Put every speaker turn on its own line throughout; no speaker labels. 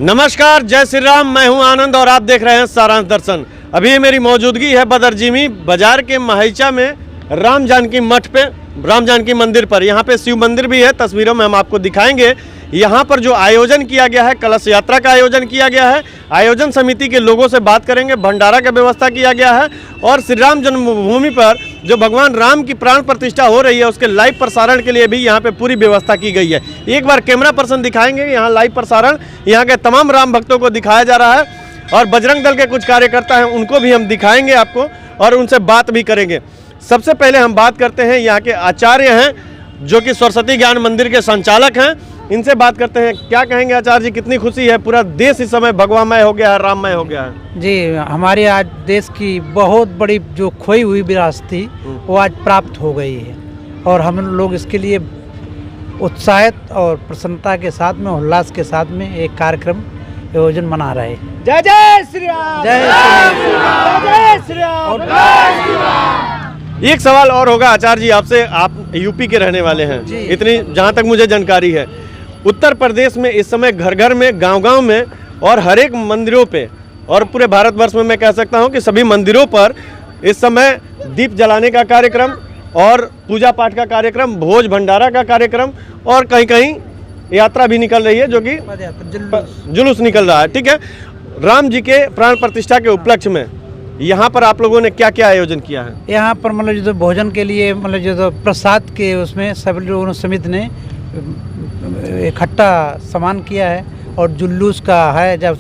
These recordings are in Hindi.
नमस्कार, जय श्री राम। मैं हूं आनंद और आप देख रहे हैं सारांश दर्शन। अभी मेरी मौजूदगी है बदरजीमी बाजार के महिचा में राम जानकी मठ पे, राम जानकी मंदिर पर। यहाँ पे शिव मंदिर भी है, तस्वीरों में हम आपको दिखाएंगे। यहाँ पर जो आयोजन किया गया है, कलश यात्रा का आयोजन किया गया है। आयोजन समिति के लोगों से बात करेंगे। भंडारा का व्यवस्था किया गया है और श्री राम जन्मभूमि पर जो भगवान राम की प्राण प्रतिष्ठा हो रही है उसके लाइव प्रसारण के लिए भी यहाँ पे पूरी व्यवस्था की गई है। एक बार कैमरा पर्सन दिखाएंगे यहाँ लाइव प्रसारण, यहाँ के तमाम राम भक्तों को दिखाया जा रहा है और बजरंग दल के कुछ कार्यकर्ता हैं उनको भी हम दिखाएंगे आपको और उनसे बात भी करेंगे। सबसे पहले हम बात करते हैं यहाँ के आचार्य हैं जो कि सरस्वती ज्ञान मंदिर के संचालक हैं, इनसे बात करते हैं। क्या कहेंगे आचार्य जी, कितनी खुशी है? पूरा देश इस समय भगवामय हो गया है, राममय हो गया है।
जी, हमारे आज देश की बहुत बड़ी जो खोई हुई विरासत थी वो आज प्राप्त हो गई है और हम लोग इसके लिए उत्साहित और प्रसन्नता के साथ में, उल्लास के साथ में एक कार्यक्रम आयोजन मना रहे हैं।
जय जय श्री राम,
जय श्री राम,
जय श्री राम, जय श्री राम।
एक सवाल और होगा आचार्य जी आपसे, आप यूपी के रहने वाले हैं, इतनी जहाँ तक मुझे जानकारी है। उत्तर प्रदेश में इस समय घर घर में, गांव-गांव में और हर एक मंदिरों पे और पूरे भारतवर्ष में मैं कह सकता हूं कि सभी मंदिरों पर इस समय दीप जलाने का कार्यक्रम और पूजा पाठ का कार्यक्रम, भोज भंडारा का कार्यक्रम और कहीं कहीं यात्रा भी निकल रही है जो कि जुलूस निकल रहा है। ठीक है, राम जी के प्राण प्रतिष्ठा के उपलक्ष्य में यहाँ पर आप लोगों ने क्या क्या आयोजन किया है?
यहाँ पर मतलब जो भोजन के लिए, मतलब जो प्रसाद के उसमें सब लोगों समिति ने इकट्ठा सामान किया है और जुलूस का है, जब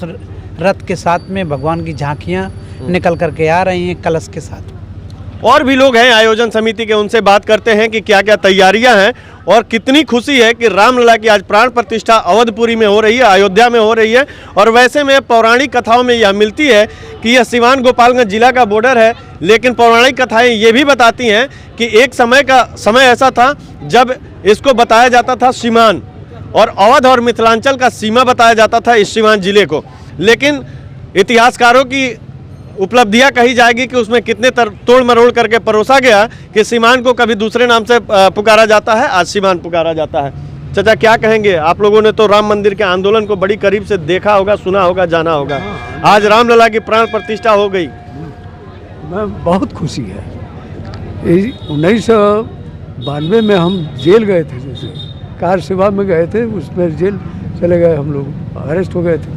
रथ के साथ में भगवान की झांकियाँ निकल करके आ रही हैं कलश के साथ।
और भी लोग हैं आयोजन समिति के, उनसे बात करते हैं कि क्या क्या तैयारियां हैं और कितनी खुशी है कि रामलला की आज प्राण प्रतिष्ठा अवधपुरी में हो रही है, अयोध्या में हो रही है। और वैसे में पौराणिक कथाओं में यह मिलती है कि यह सिवान गोपालगंज जिला का बॉर्डर है, लेकिन पौराणिक कथाएं ये भी बताती हैं कि एक समय ऐसा था जब इसको बताया जाता था सीमान, और अवध और मिथिलांचल का सीमा बताया जाता था इस सिवान जिले को। लेकिन इतिहासकारों की उपलब्धियां कही जाएगी कि उसमें कितने तोड़ मरोड़ करके परोसा गया कि सीमान को कभी दूसरे नाम से पुकारा जाता है, आज सीमान पुकारा जाता है। चाचा क्या कहेंगे? आप लोगों ने तो राम मंदिर के आंदोलन को बड़ी करीब से देखा होगा, सुना होगा, जाना होगा। आज रामलला की प्राण प्रतिष्ठा हो गई,
बहुत खुशी है। 1992 में हम जेल गए थे, जैसे कार सेवा में गए थे, उसमें जेल चले गए, हम लोग अरेस्ट हो गए थे,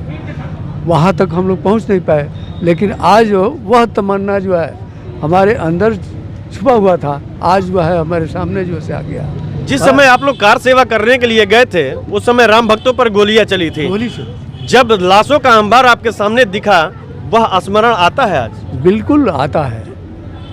वहाँ तक हम लोग पहुँच नहीं पाए। लेकिन आज वह तमन्ना जो है हमारे अंदर छुपा हुआ था, आज वह है हमारे सामने जो से आ गया।
जिस समय आप लोग कार सेवा करने के लिए गए थे उस समय राम भक्तों पर गोलियां चली थी।
गोली से
जब लाशों का अंबार आपके सामने दिखा, वह स्मरण आता है? आज बिल्कुल
आता है,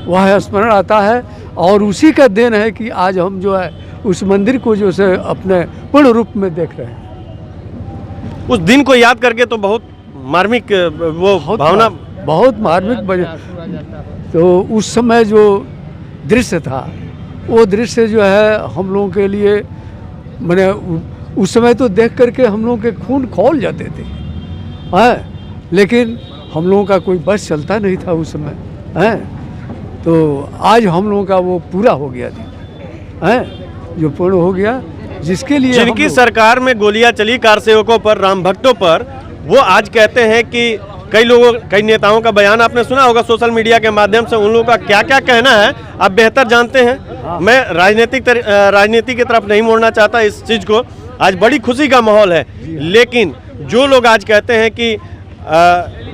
वह स्मरण आता है और उसी का देन है कि आज हम जो है उस मंदिर को जो से अपने पूर्ण रूप में देख रहे हैं।
उस दिन को याद करके तो बहुत मार्मिक वो भावना,
बहुत मार्मिक बने। तो उस समय जो दृश्य था वो दृश्य जो है हम लोगों के लिए, मैंने उस समय तो देख करके हम लोगों के खून खौल जाते थे, हैं, लेकिन हम लोगों का कोई बस चलता नहीं था उस समय, हैं। तो आज हम लोगों का वो पूरा हो गया था, हैं, जो पूर्ण हो गया, जिसके लिए
जिनकी सरकार में गोलियां चली कार सेवकों पर, राम भक्तों पर, वो आज कहते हैं कि कई नेताओं का बयान आपने सुना होगा सोशल मीडिया के माध्यम से, उन लोगों का क्या क्या कहना है आप बेहतर जानते हैं। मैं राजनीति की तरफ नहीं मोड़ना चाहता इस चीज़ को। आज बड़ी खुशी का माहौल है, लेकिन जो लोग आज कहते हैं कि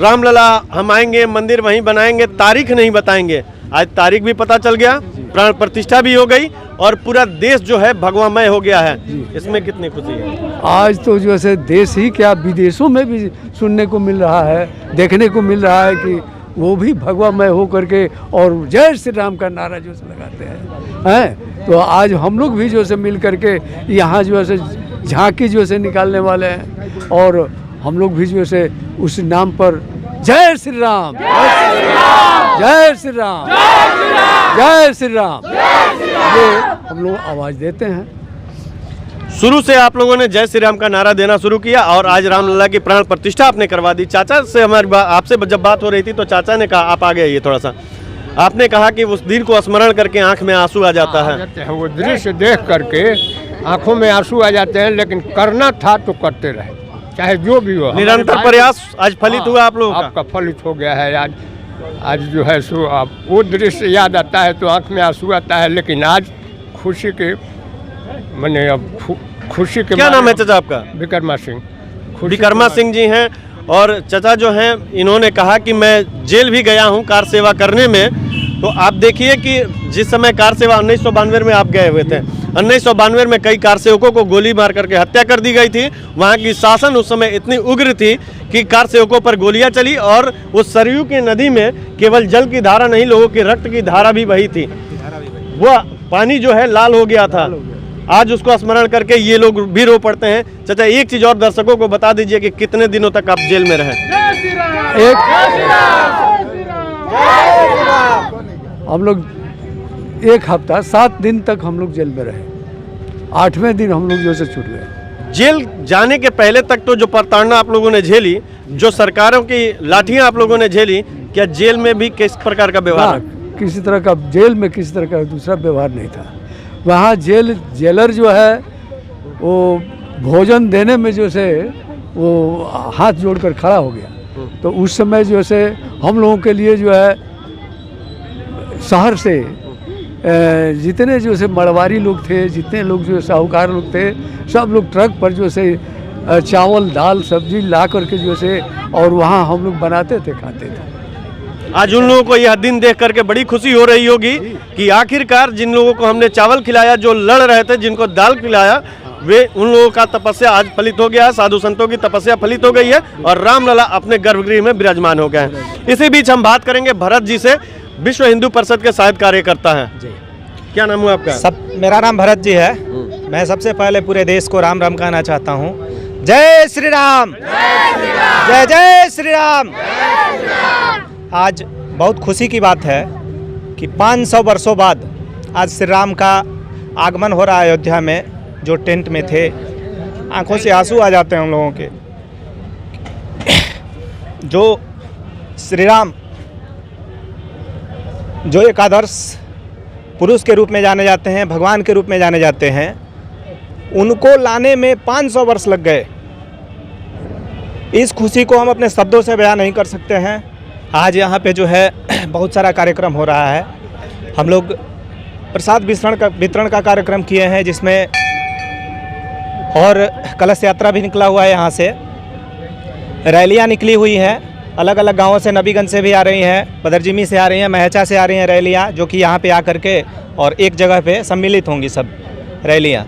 रामलला हम आएंगे, मंदिर वहीं बनाएंगे, तारीख नहीं बताएंगे, आज तारीख भी पता चल गया, प्राण प्रतिष्ठा भी हो गई और पूरा देश जो है भगवामय हो गया है। इसमें कितनी खुशी है?
आज तो जो है देश ही क्या, विदेशों में भी सुनने को मिल रहा है, देखने को मिल रहा है कि वो भी भगवामय हो करके और जय श्री राम का नारा जो से लगाते हैं। तो आज हम लोग भी जो से मिल करके यहाँ जो है झांकी जो से निकालने वाले हैं और हम लोग भी जो से उस नाम पर जय श्री राम, जय श्री राम, जय श्री राम, ये हम लोग आवाज़ देते हैं।
शुरू से आप लोगों ने जय श्री राम का नारा देना शुरू किया और आज रामलला की प्राण प्रतिष्ठा आपने करवा दी। चाचा से हमारी आपसे जब बात हो रही थी तो चाचा ने कहा, आप आगे आइए थोड़ा सा, आपने कहा कि उस दिन को स्मरण करके आंख में आंसू आ जाता है।
वो दृश्य देख करके आंखों में आंसू आ जाते हैं, लेकिन करना था तो करते रहे।
चाहे जो भी हो, हमारे
निरंतर
भाई-
प्रयास आज फलित
हाँ,
हुआ आप लोगों का।
आपका फलित हो गया है। आज जो है सो आप वो दृश्य याद आता है तो आंख में आंसू आता है, लेकिन आज खुशी के मैंने अब खुशी के
क्या नाम है चाचा आपका?
विक्रमा सिंह। खुशी
विक्रमा
के
सिंह जी हैं। और चाचा जो हैं इन्होंने कहा कि मैं जेल भी गया हूं कार सेवा करने में। तो आप देखिए कि जिस समय कार सेवा 1992 में आप गए हुए थे, 1992 में कई कार सेवकों को गोली मार करके हत्या कर दी गई थी। वहाँ की शासन उस समय इतनी उग्र थी कि कार सेवकों पर गोलियां चली और उस सरयू की नदी में केवल जल की धारा नहीं, लोगों की रक्त की धारा भी बही थी। वो पानी जो है लाल हो गया था। आज उसको स्मरण करके ये लोग भी रो पड़ते हैं। चाचा एक चीज और दर्शकों को बता दीजिए कि कितने दिनों तक आप जेल में रहे?
हम लोग 1 हफ्ता 7 दिन तक हम लोग जेल में रहे। 8वें दिन हम लोग जो से छूट गए।
जेल जाने के पहले तक तो जो प्रताड़ना आप लोगों ने झेली, जो सरकारों की लाठियां आप लोगों ने झेली, क्या जेल में भी किस प्रकार का व्यवहार?
किसी तरह का जेल में किसी तरह का दूसरा व्यवहार नहीं था। वहाँ जेलर जो है वो भोजन देने में जो से वो हाथ जोड़कर खड़ा हो गया। तो उस समय जो से हम लोगों के लिए जो है शहर से जितने जो से मड़वारी लोग थे, जितने लोग जो साहूकार लोग थे, सब लोग ट्रक पर जो से चावल दाल सब्जी ला करके जो से और वहाँ हम लोग बनाते थे, खाते थे।
आज उन लोगों को यह दिन देख करके बड़ी खुशी हो रही होगी कि आखिरकार जिन लोगों को हमने चावल खिलाया, जो लड़ रहे थे, जिनको दाल खिलाया, वे उन लोगों का तपस्या आज फलित हो गया है। साधु संतों की तपस्या फलित हो गई है और रामलला अपने गर्भगृह में विराजमान हो गए हैं। इसी बीच हम बात करेंगे भरत जी से, विश्व हिंदू परिषद के साहित्य कार्यकर्ता हैं। क्या नाम हुआ आपका?
मेरा नाम भरत जी है। मैं सबसे पहले पूरे देश को राम राम कहना चाहता हूँ। जय श्री राम, जय जय श्री राम। आज बहुत खुशी की बात है कि 500 वर्षों बाद आज श्री राम का आगमन हो रहा है अयोध्या में। जो टेंट में थे, आंखों से आंसू आ जाते हैं हम लोगों के। जो श्री राम जो एक आदर्श पुरुष के रूप में जाने जाते हैं, भगवान के रूप में जाने जाते हैं, उनको लाने में 500 वर्ष लग गए। इस खुशी को हम अपने शब्दों से बयान नहीं कर सकते हैं। आज यहाँ पे जो है बहुत सारा कार्यक्रम हो रहा है। हम लोग प्रसाद वितरण का कार्यक्रम किए हैं, जिसमें और कलश यात्रा भी निकला हुआ है। यहाँ से रैलियाँ निकली हुई हैं, अलग अलग गांवों से, नबीगंज से भी आ रही हैं, बदरजीमी से आ रही हैं, महचा से आ रही हैं रैलियाँ, जो कि यहाँ पे आकर के और एक जगह पे सम्मिलित होंगी सब रैलियाँ।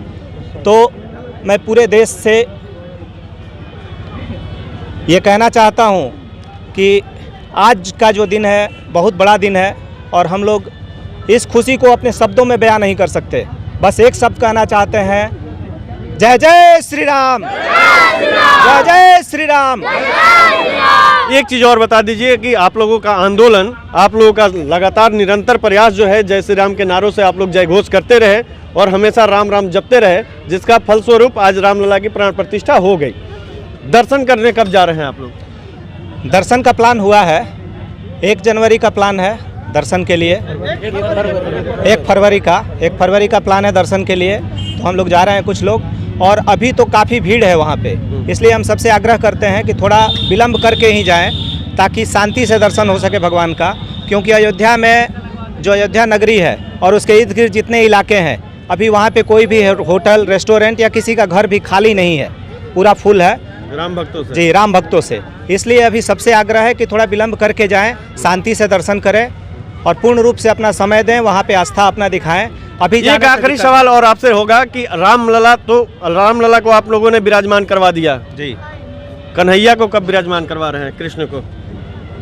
तो मैं पूरे देश से ये कहना चाहता हूँ कि आज का जो दिन है बहुत बड़ा दिन है और हम लोग इस खुशी को अपने शब्दों में बयान नहीं कर सकते। बस एक शब्द कहना चाहते हैं, जय जय श्री राम, जय जय श्री राम।
एक चीज और बता दीजिए कि आप लोगों का आंदोलन, आप लोगों का लगातार निरंतर प्रयास जो है, जय श्री राम के नारों से आप लोग जय घोष करते रहे और हमेशा राम राम जपते रहे, जिसका फलस्वरूप आज रामलला की प्राण प्रतिष्ठा हो गई। दर्शन करने कब जा रहे हैं आप लोग?
दर्शन का प्लान हुआ है, 1 जनवरी का प्लान है दर्शन के लिए। 1 फरवरी का प्लान है दर्शन के लिए। तो हम लोग जा रहे हैं कुछ लोग, और अभी तो काफ़ी भीड़ है वहाँ पे, इसलिए हम सबसे आग्रह करते हैं कि थोड़ा विलम्ब करके ही जाएं, ताकि शांति से दर्शन हो सके भगवान का। क्योंकि अयोध्या में जो अयोध्या नगरी है और उसके इर्द गिर्द जितने इलाके हैं, अभी वहाँ पे कोई भी होटल, रेस्टोरेंट या किसी का घर भी खाली नहीं है, पूरा फुल है
राम भक्तों से।
जी, राम भक्तों से। इसलिए अभी सबसे आग्रह है कि थोड़ा विलम्ब करके जाएं, शांति से दर्शन करें और पूर्ण रूप से अपना समय दें, वहाँ पे आस्था अपना दिखाएं। अभी
एक आखिरी सवाल और आपसे होगा कि रामलला को आप लोगों ने विराजमान करवा दिया
जी,
कन्हैया को कब विराजमान करवा रहे हैं, कृष्ण को?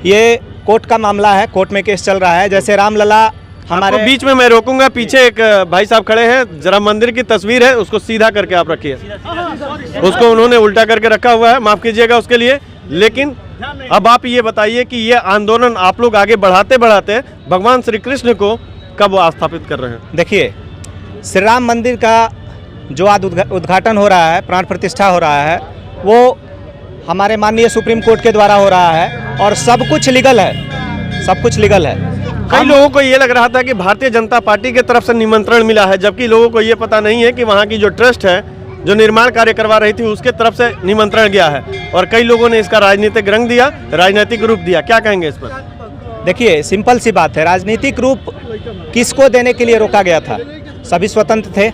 ये कोर्ट का मामला है, कोर्ट में केस चल रहा है। जैसे रामलला हमारे
बीच में मैं रोकूंगा, पीछे एक भाई साहब खड़े हैं, जरा मंदिर की तस्वीर है, उसको सीधा करके आप रखिए। उसको उन्होंने उल्टा करके रखा हुआ है, माफ कीजिएगा उसके लिए। लेकिन अब आप ये बताइए कि ये आंदोलन आप लोग आगे बढ़ाते बढ़ाते भगवान श्री कृष्ण को कब स्थापित कर रहे हैं?
देखिए, श्री राम मंदिर का जो आज उद्घाटन हो रहा है, प्राण प्रतिष्ठा हो रहा है, वो हमारे माननीय सुप्रीम कोर्ट के द्वारा हो रहा है और सब कुछ लीगल है, सब कुछ लीगल है।
कई लोगों को ये लग रहा था कि भारतीय जनता पार्टी की तरफ से निमंत्रण मिला है, जबकि लोगों को ये पता नहीं है कि वहाँ की जो ट्रस्ट है जो निर्माण कार्य करवा रही थी उसके तरफ से निमंत्रण गया है और कई लोगों ने इसका राजनीतिक रंग दिया, राजनीतिक रूप दिया। क्या कहेंगे इस पर?
देखिए, सिंपल सी बात है, राजनीतिक रूप किसको देने के लिए रोका गया था? सभी स्वतंत्र थे,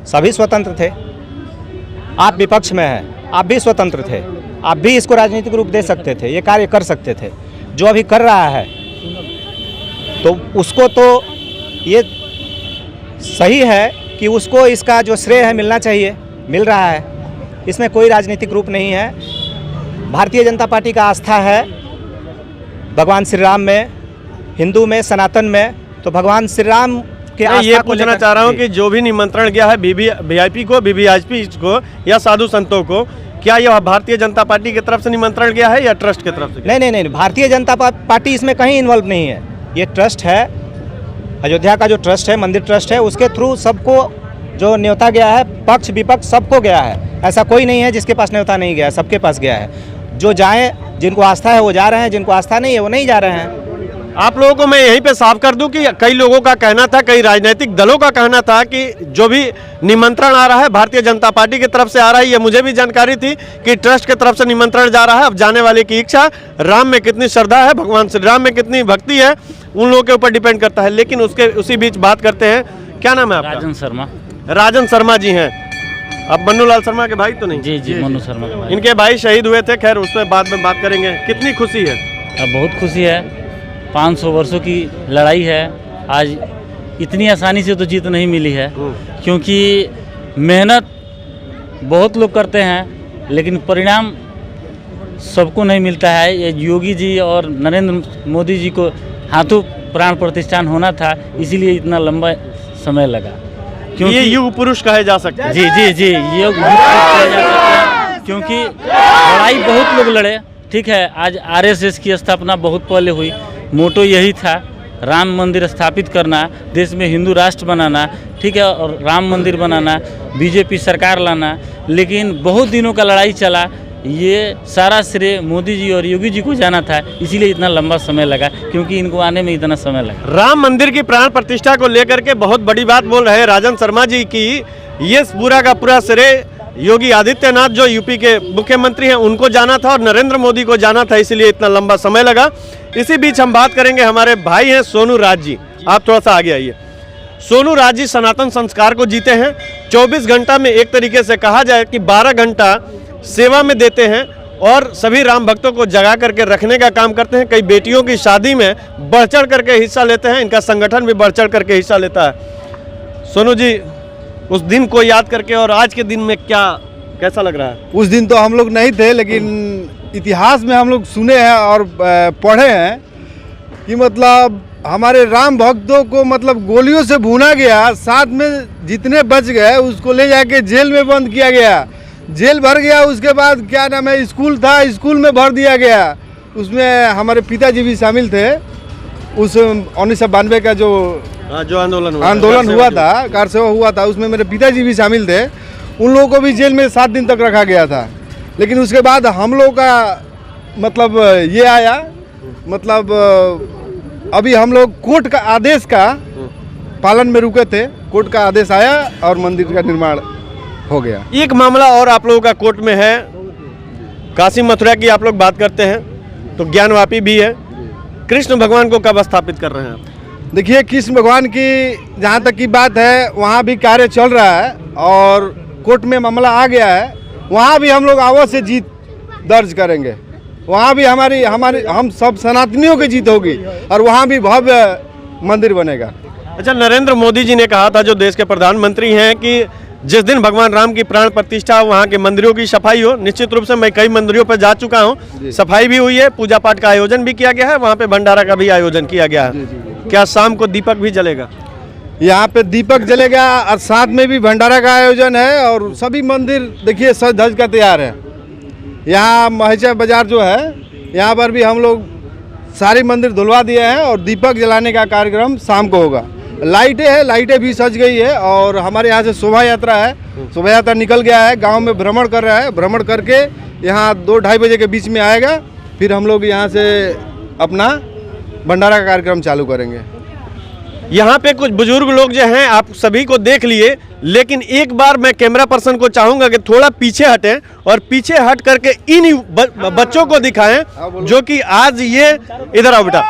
सभी स्वतंत्र थे। आप विपक्ष में हैं, आप भी स्वतंत्र थे, आप भी इसको राजनीतिक रूप दे सकते थे, ये कार्य कर सकते थे। जो अभी कर रहा है तो उसको तो ये सही है कि उसको इसका जो श्रेय है मिलना चाहिए, मिल रहा है। इसमें कोई राजनीतिक रूप नहीं है। भारतीय जनता पार्टी का आस्था है भगवान श्री राम में, हिंदू में, सनातन में। तो भगवान श्री राम के
मैं ये पूछना चाह रहा हूँ कि जो भी निमंत्रण गया है वीवीआईपी को, वीवीआईपी को या साधु संतों को, क्या यह भारतीय जनता पार्टी की तरफ से निमंत्रण गया है या ट्रस्ट की तरफ से?
नहीं, भारतीय जनता पार्टी इसमें कहीं इन्वॉल्व नहीं है। ये ट्रस्ट है, अयोध्या का जो ट्रस्ट है, मंदिर ट्रस्ट है, उसके थ्रू सबको जो न्योता गया है, पक्ष विपक्ष सबको गया है। ऐसा कोई नहीं है जिसके पास न्योता नहीं गया, सबके पास गया है। जो जाएं, जिनको आस्था है वो जा रहे हैं, जिनको आस्था नहीं है वो नहीं जा रहे हैं।
आप लोगों को मैं यहीं पे साफ कर दूं कि कई लोगों का कहना था, कई राजनीतिक दलों का कहना था कि जो भी निमंत्रण आ रहा है भारतीय जनता पार्टी की तरफ से आ रहा है। ये मुझे भी जानकारी थी कि ट्रस्ट की तरफ से निमंत्रण जा रहा है। अब जाने वाले की इच्छा, राम में कितनी श्रद्धा है, भगवान श्री राम में कितनी भक्ति है, उन लोगों के ऊपर डिपेंड करता है। लेकिन उसी बीच बात करते हैं, क्या नाम है आपका?
राजन शर्मा।
राजन शर्मा जी हैं। अब मन्नू लाल शर्मा के भाई तो नहीं?
जी, मन्नू शर्मा के भाई।
इनके भाई शहीद हुए थे, खैर उस पर बाद में बात करेंगे। कितनी खुशी है?
अब बहुत खुशी है। 500 वर्षों की लड़ाई है, आज इतनी आसानी से तो जीत नहीं मिली है, क्योंकि मेहनत बहुत लोग करते हैं लेकिन परिणाम सबको नहीं मिलता है। ये योगी जी और नरेंद्र मोदी जी को हाथों प्राण प्रतिष्ठान होना था, इसीलिए इतना लंबा समय लगा।
क्योंकि ये युग पुरुष कहे जा सकते हैं।
जी, ये युग पुरुष कहे जा सकते हैं, क्योंकि लड़ाई बहुत लोग लड़े। ठीक है, आज आरएसएस की स्थापना बहुत पहले हुई, मोटो यही था, राम मंदिर स्थापित करना, देश में हिंदू राष्ट्र बनाना, ठीक है, और राम मंदिर बनाना, बीजेपी सरकार लाना। लेकिन बहुत दिनों का लड़ाई चला, ये सारा श्रेय मोदी जी और योगी जी को जाना था, इसीलिए इतना लंबा समय लगा, क्योंकि इनको आने में इतना समय लगा।
राम मंदिर की प्राण प्रतिष्ठा को लेकर के बहुत बड़ी बात बोल रहे हैं राजन शर्मा जी की ये पूरा का पूरा श्रेय योगी आदित्यनाथ जो यूपी के मुख्यमंत्री हैं उनको जाना था और नरेंद्र मोदी को जाना था, इसीलिए इतना लंबा समय लगा। इसी बीच हम बात करेंगे, हमारे भाई हैं सोनू राज जी। आप थोड़ा सा आगे आइए। सोनू राज जी सनातन संस्कार को जीते हैं। 24 घंटा में एक तरीके से कहा जाए कि 12 घंटा सेवा में देते हैं और सभी राम भक्तों को जगा करके रखने का काम करते हैं। कई बेटियों की शादी में बढ़ चढ़ करके हिस्सा लेते हैं, इनका संगठन भी बढ़ चढ़ करके हिस्सा लेता है। सोनू जी, उस दिन को याद करके और आज के दिन में कैसा लग रहा है?
उस दिन तो हम लोग नहीं थे, लेकिन इतिहास में हम लोग सुने हैं और पढ़े हैं कि मतलब हमारे राम भक्तों को मतलब गोलियों से भूना गया, साथ में जितने बच गए उसको ले जाके जेल में बंद किया गया, जेल भर गया। उसके बाद क्या नाम है, स्कूल था, स्कूल में भर दिया गया। उसमें हमारे पिताजी भी शामिल थे। उस 1992 का जो आंदोलन हुआ था, कार सेवा हुआ था, उसमें मेरे पिताजी भी शामिल थे। उन लोगों को भी जेल में 7 दिन तक रखा गया था। लेकिन उसके बाद हम लोग का मतलब ये आया, मतलब अभी हम लोग कोर्ट का आदेश का पालन में रुके थे। कोर्ट का आदेश आया और मंदिर का निर्माण हो गया।
एक मामला और आप लोगों का कोर्ट में है, काशी मथुरा की आप लोग बात करते हैं तो ज्ञानवापी भी है। कृष्ण भगवान को कब स्थापित कर रहे हैं आप?
देखिए, कृष्ण भगवान की जहाँ तक की बात है वहाँ भी कार्य चल रहा है और कोर्ट में मामला आ गया है। वहाँ भी हम लोग अवश्य जीत दर्ज करेंगे। वहाँ भी हमारी हम सब सनातनियों की जीत होगी और वहाँ भी भव्य मंदिर बनेगा।
अच्छा, नरेंद्र मोदी जी ने कहा था, जो देश के प्रधानमंत्री हैं, कि जिस दिन भगवान राम की प्राण प्रतिष्ठा हो वहाँ के मंदिरों की सफाई हो। निश्चित रूप से मैं कई मंदिरों पर जा चुका हूँ, सफाई भी हुई है, पूजा पाठ का आयोजन भी किया गया है, वहाँ पे भंडारा का भी आयोजन किया गया है। क्या शाम को दीपक भी जलेगा?
यहाँ पे दीपक जलेगा और साथ में भी भंडारा का आयोजन है और सभी मंदिर देखिए सज धज का तैयार है। यहाँ महिचा बाजार जो है, यहाँ पर भी हम लोग सारे मंदिर धुलवा दिए हैं और दीपक जलाने का कार्यक्रम शाम को होगा। लाइटें हैं, लाइटें भी सज गई है और हमारे यहाँ से शोभा यात्रा है, शोभा यात्रा निकल गया है, गांव में भ्रमण कर रहा है। भ्रमण करके यहाँ 2-2:30 बजे के बीच में आएगा, फिर हम लोग यहाँ से अपना भंडारा का कार्यक्रम चालू करेंगे।
यहाँ पे कुछ बुजुर्ग लोग जो हैं आप सभी को देख लिए, लेकिन एक बार मैं कैमरा पर्सन को चाहूंगा कि थोड़ा पीछे हटें और पीछे हट करके इन बच्चों को दिखाएं जो कि आज ये इधर आओ बेटा,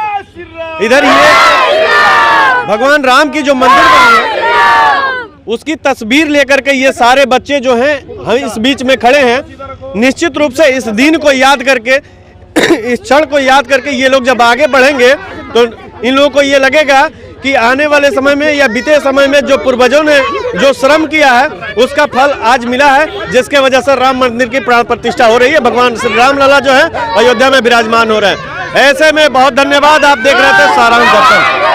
इधर ये भगवान राम की जो मंदिर बनी है उसकी तस्वीर लेकर के ये सारे बच्चे जो हैं हम इस बीच में खड़े हैं। निश्चित रूप से इस दिन को याद करके इस क्षण को याद करके ये लोग जब आगे बढ़ेंगे तो इन लोगों को ये लगेगा कि आने वाले समय में या बीते समय में जो पूर्वजों ने जो श्रम किया है उसका फल आज मिला है, जिसके वजह से राम मंदिर की प्राण प्रतिष्ठा हो रही है। भगवान श्री राम लला जो है अयोध्या में विराजमान हो रहे हैं। ऐसे में बहुत धन्यवाद। आप देख रहे थे सारांश दर्शन।